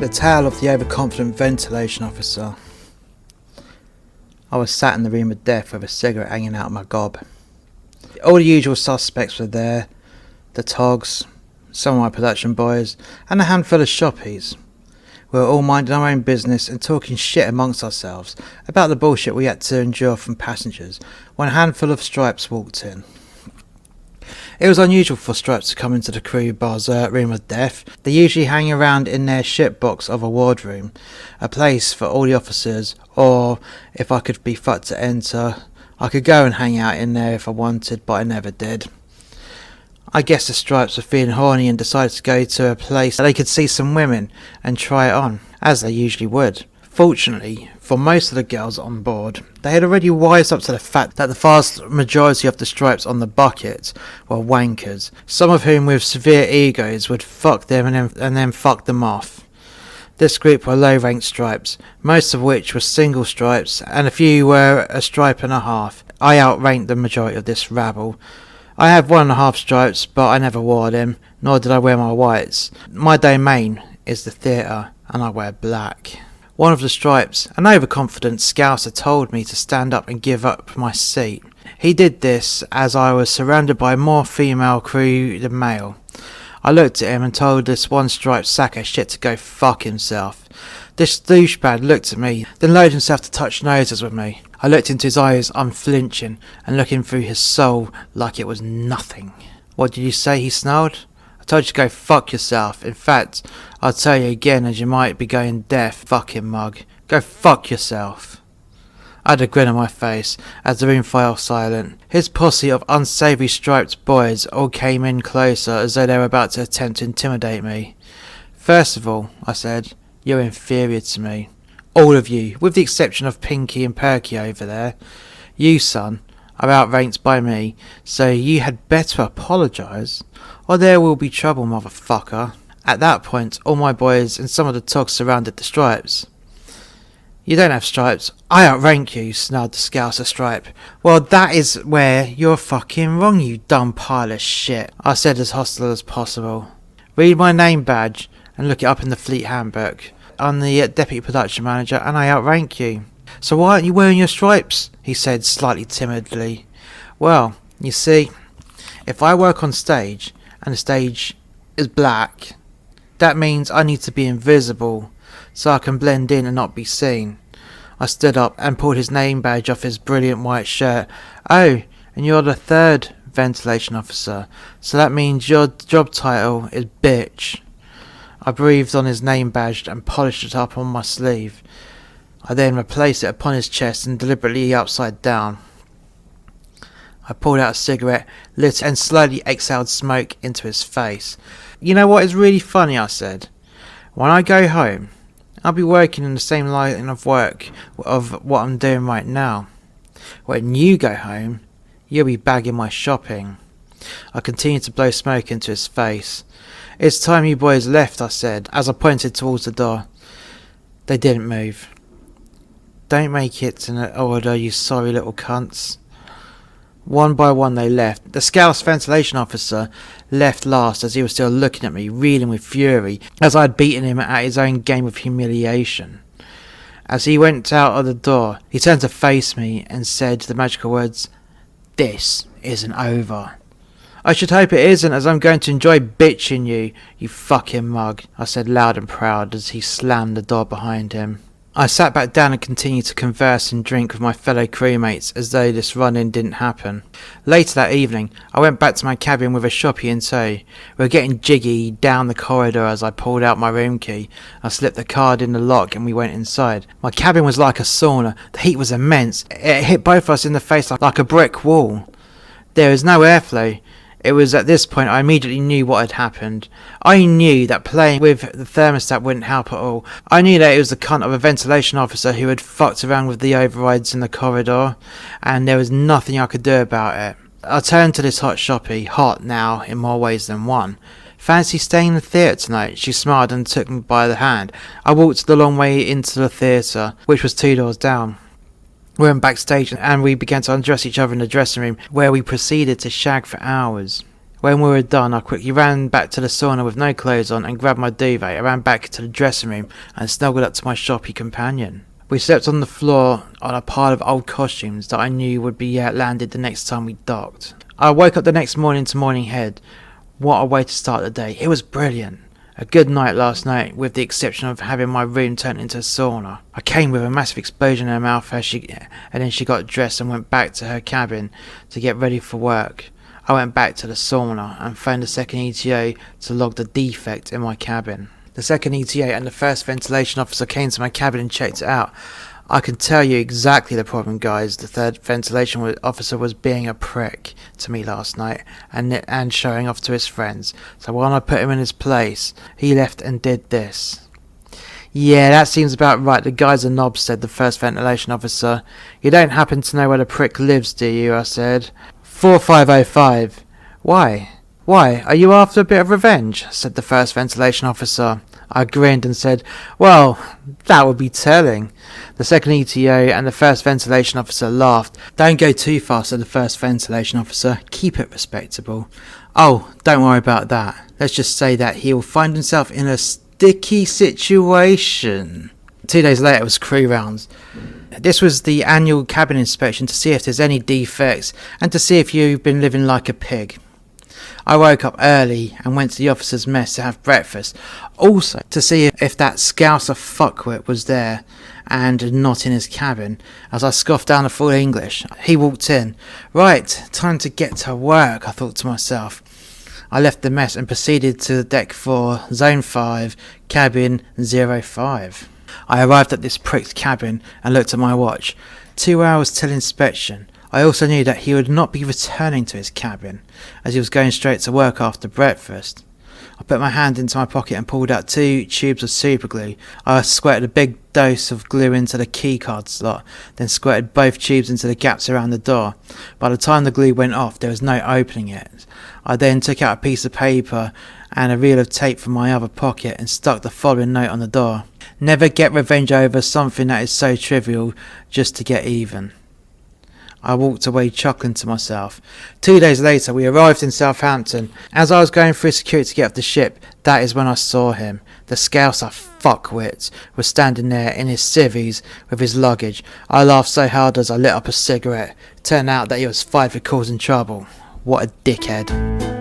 The tale of the overconfident ventilation officer. I was sat in the room of death with a cigarette hanging out of my gob. All the usual suspects were there, the togs, some of my production boys, and a handful of shoppies. We were all minding our own business and talking shit amongst ourselves about the bullshit we had to endure from passengers when a handful of stripes walked in. It was unusual for stripes to come into the crew bar's room of death. They usually hang around in their ship box of a wardroom, a place for all the officers, or if I could be fucked to enter, I could go and hang out in there if I wanted, but I never did. I guess the stripes were feeling horny and decided to go to a place that they could see some women and try it on, as they usually would. Fortunately, for most of the girls on board, they had already wised up to the fact that the vast majority of the stripes on the bucket were wankers, some of whom with severe egos would fuck them and then fuck them off. This group were low-ranked stripes, most of which were single stripes, and a few were a stripe and a half. I outranked the majority of this rabble. I have 1.5 stripes, but I never wore them, nor did I wear my whites. My domain is the theatre, and I wear black. One of the stripes, an overconfident scouser, told me to stand up and give up my seat. He did this as I was surrounded by more female crew than male. I looked at him and told this one striped sack of shit to go fuck himself. This douchebag looked at me, then lowered himself to touch noses with me. I looked into his eyes unflinching and looking through his soul like it was nothing. "What did you say?" he snarled. "I told you to go fuck yourself. In fact, I'll tell you again as you might be going deaf, fucking mug. Go fuck yourself." I had a grin on my face as the room fell silent. His posse of unsavoury striped boys all came in closer as though they were about to attempt to intimidate me. "First of all," I said, "you're inferior to me. All of you, with the exception of Pinky and Perky over there. You, son, are outranked by me, so you had better apologise, or there will be trouble, motherfucker." At that point, all my boys and some of the togs surrounded the stripes. "You don't have stripes. I outrank you," snarled the scouser stripe. "Well, that is where you're fucking wrong, you dumb pile of shit," I said as hostile as possible. "Read my name badge and look it up in the fleet handbook. I'm the deputy production manager and I outrank you." "So why aren't you wearing your stripes?" he said slightly timidly. "Well, you see, if I work on stage and the stage is black, that means I need to be invisible so I can blend in and not be seen." I stood up and pulled his name badge off his brilliant white shirt. "Oh, and you're the 3rd ventilation officer, so that means your job title is bitch." I breathed on his name badge and polished it up on my sleeve. I then replaced it upon his chest and deliberately upside down. I pulled out a cigarette, lit it, and slowly exhaled smoke into his face. "You know what is really funny?" I said. "When I go home, I'll be working in the same line of work of what I'm doing right now. When you go home, you'll be bagging my shopping." I continued to blow smoke into his face. "It's time you boys left," I said, as I pointed towards the door. They didn't move. "Don't make it in order, you sorry little cunts." One by one they left. The Scouse ventilation officer left last as he was still looking at me, reeling with fury, as I had beaten him at his own game of humiliation. As he went out of the door, he turned to face me and said the magical words, "This isn't over." "I should hope it isn't, as I'm going to enjoy bitching you, you fucking mug," I said loud and proud as he slammed the door behind him. I sat back down and continued to converse and drink with my fellow crewmates as though this run-in didn't happen. Later that evening, I went back to my cabin with a shoppy in tow. We were getting jiggy down the corridor as I pulled out my room key. I slipped the card in the lock and we went inside. My cabin was like a sauna. The heat was immense. It hit both of us in the face like a brick wall. There was no airflow. It was at this point I immediately knew what had happened. I knew that playing with the thermostat wouldn't help at all. I knew that it was the cunt of a ventilation officer who had fucked around with the overrides in the corridor, and there was nothing I could do about it. I turned to this hot shoppy, hot now in more ways than one. "Fancy staying in the theatre tonight?" She smiled and took me by the hand. I walked the long way into the theatre, which was 2 doors down. We went backstage and we began to undress each other in the dressing room, where we proceeded to shag for hours. When we were done, I quickly ran back to the sauna with no clothes on and grabbed my duvet. I ran back to the dressing room and snuggled up to my shoppy companion. We slept on the floor on a pile of old costumes that I knew would be outlanded the next time we docked. I woke up the next morning to morning head. What a way to start the day. It was brilliant. A good night last night, with the exception of having my room turned into a sauna. I came with a massive explosion in her mouth and then she got dressed and went back to her cabin to get ready for work. I went back to the sauna and phoned the second ETA to log the defect in my cabin. The second ETA and the first ventilation officer came to my cabin and checked it out. I can tell you exactly the problem, guys. The third ventilation officer was being a prick to me last night and showing off to his friends. So when I put him in his place, he left and did this. Yeah, that seems about right. The guy's a knob, said the first ventilation officer. You don't happen to know where the prick lives, do you? I said. 4505. Why? Why, are you after a bit of revenge? Said the first ventilation officer. I grinned and said, well, that would be telling. The second ETA and the first ventilation officer laughed. Don't go too far, said the first ventilation officer. Keep it respectable. Oh, don't worry about that. Let's just say that he'll find himself in a sticky situation. 2 days later it was crew rounds. This was the annual cabin inspection to see if there's any defects and to see if you've been living like a pig. I woke up early and went to the officer's mess to have breakfast, also to see if that Scouser fuckwit was there and not in his cabin. As I scoffed down a full English, he walked in. Right, time to get to work, I thought to myself. I left the mess and proceeded to the deck for Zone 5, Cabin 05. I arrived at this prick's cabin and looked at my watch. 2 hours till inspection. I also knew that he would not be returning to his cabin, as he was going straight to work after breakfast. I put my hand into my pocket and pulled out 2 tubes of super glue. I squirted a big dose of glue into the keycard slot, then squirted both tubes into the gaps around the door. By the time the glue went off, there was no opening it. I then took out a piece of paper and a reel of tape from my other pocket and stuck the following note on the door. Never get revenge over something that is so trivial just to get even. I walked away chuckling to myself. 2 days later we arrived in Southampton. As I was going through security to get off the ship, that is when I saw him. The Scouser fuckwit was standing there in his civvies with his luggage. I laughed so hard as I lit up a cigarette. Turned out that he was fired for causing trouble. What a dickhead.